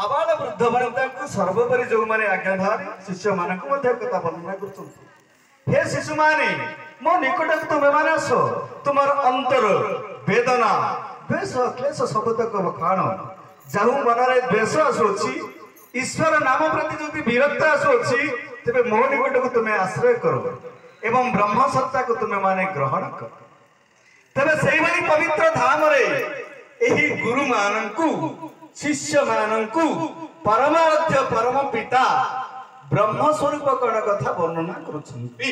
आबाल वृद्ध वनिता को सर्वोपरि जो माने आज्ञाधारी शिष्य मानक कथा वर्णना कर हे शिशु माने मो निकट तुम्हें माने आस तुम अंतर वेदना द्वेष क्लेश सबतक खाण जाहु मनरे द्वेष आसुची ईश्वर नाम प्रति जो विरक्त आसुची तेरे मो निकट को तुम्हें आश्रय करो एवं ब्रह्म सत्ता को तुम्हें माने ग्रहण कर तेरे से पवित्र धाम रे एही गुरु मानंकु शिष्य मानंकु परमाराध्य परम पिता ब्रह्म स्वरूप कण कथा वर्णना करुछंती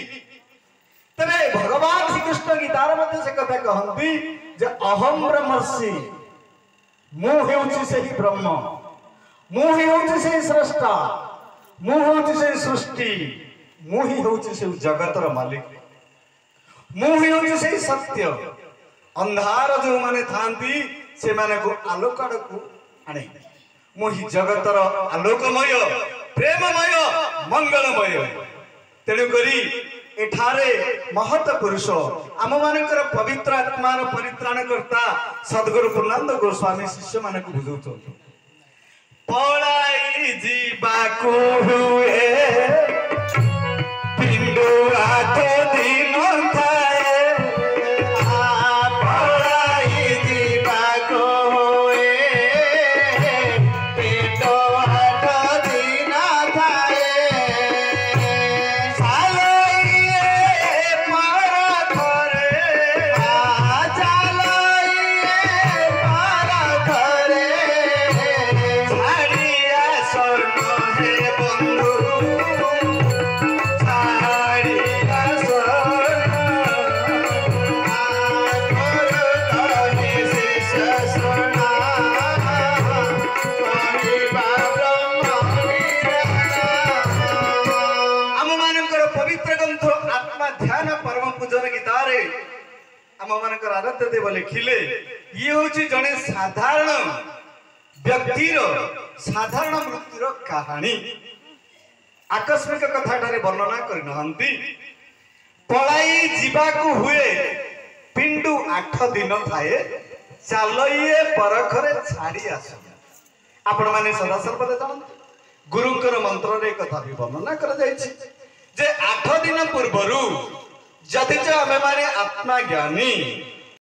तबे भगवान श्री कृष्ण गीतार मध्ये से कथा कहंती जे अहम ब्रह्मर्षि मु हेउछि सेही ब्रह्म मु ही हेउछि सेही स्रष्टा मु हेउछि सेही सृष्टि मु ही हेउछि सेही जगतर मालिक मु ही हेउछि सेही सत्य अंधार जो माने थांती से माने को आलोक आड़कू आने मोहि जगतर आलोकमय प्रेममय मंगलमय तेणु करी एठारे महत पुरुष आम मानकर पवित्र आत्मार परित्राण करता सद्गुरु पूर्णानंद गोस्वामी शिष्य मान को बुझाउछ पळाई जीवाकू हुए पिंडो आठ दिन थाए आराध्य देव लिखिले ये हूँ जड़े साधारण व्यक्तिर साधारण मृत्युर कहानी आकस्मिक कथा वर्णना करती पलाई जीवाकू हुए पिंडू 8 दिन थाए चलइए परखरे छाड़ी आस आपण माने सदा सर्वदा जानते गुरुंकर मंत्र रे कथा भी वर्णना कर जायछि जे 8 दिन पूर्वरु जदि आमे माने आत्मा ज्ञानी